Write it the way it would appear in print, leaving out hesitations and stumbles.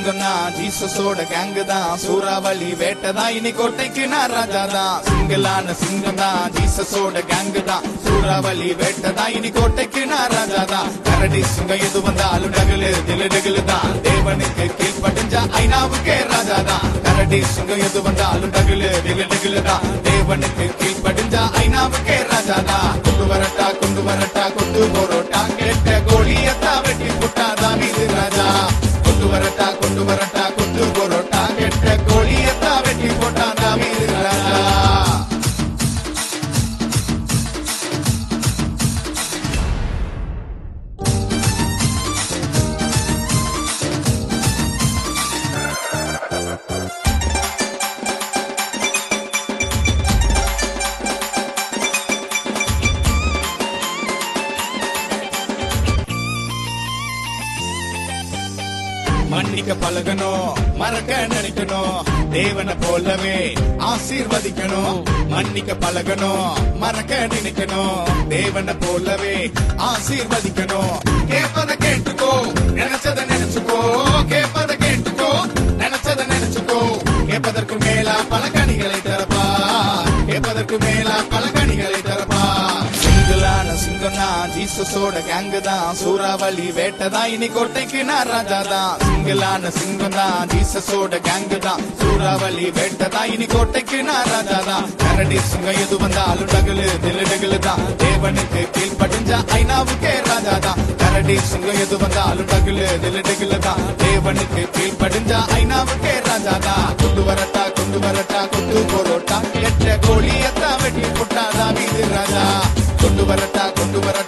சிங்கம்னா ஜீசஸோட gang தான், சூறாவளி வேட்டதான், இனி கோட்டைக்கு நான் ராஜா தான். சிங்கலான சிங்கம் தான், ஜீசஸோட கேங்கு தான், சூறாவளி வேட்டதான், இனி கோட்டைக்கு நான் ராஜா தான். கரடி சிங்கம் எது வந்தாலும் டகுலு திலு டகுலு தான், தேவனுக்கு கீழ்படிஞ்சா ஐநாவுக்கே ராஜா தான். கரடி சிங்கம் எது வந்தாலும் டகுலு திலு டகுலு தான், தேவனுக்கு கீழ்படிஞ்சா ஐநாவுக்கே ராஜா தான். கொண்டு வரட்டா கொண்டு வரட்டா கொண்டு போரோட்டா, கெட்ட கோழியத்தா வெட்டி புட்டாதான் இது ராஜா. கொண்டு வரட்டா கொண்டு வரட்டா கொண்டு போரோட்டா, கெட்ட கோழியத்தா வெட்டி போட்டாதான் இது ராஜா. மன்னிக்க பழகணும், மறக்க நினைக்கணும், தேவனை போலவே ஆசீர்வதிக்கணும். மன்னிக்க பழகணும், மறக்க நினைக்கணும், தேவனை போலவே ஆசீர்வதிக்கணும். கேட்பத கேட்டுக்கோ, நினைச்சத நினைச்சுக்கோ, கேட்பத கேட்டுக்கோ, நினைச்சத நினைச்சுக்கோ. கேட்பதற்கு மேலா பல கனிகளை தரப்பா, கேட்பதற்கு மேலா பல கனிகளை தரப்பா. சிங்கலான சிங்கம்னா ஜீசஸோட கேங்கு தான், சூறாவளி வேட்டதான், இனி கோட்டைக்கு நான் ராஜா தான். சிங்கலான சிங்கம் தான், ஜீசஸோட கேங்கு தான், சூறாவளி வேட்டதான், இனி கோட்டைக்கு நான் ராஜா தான். கரடி சிங்கம் எது வந்தாலும் டகுலு திலு டகுலு தான், தேவனுக்கு கீழ்படிஞ்சா ஐநாவுக்கே ராஜா தான். கரடி சிங்கம் எது வந்தாலும் டகுலு திலு டகுலு தான், தேவனுக்கு கீழ்படிஞ்சா ஐநாவுக்கே ராஜா தான். கொண்டு வரட்டா கொண்டு வரட்டா கொண்டு போரோட்டா, கெட்ட கோழியத்தா வெட்டி புட்டாதான் இது ராஜா. கொண்டு வரட்டா கொண்டு வரட்டா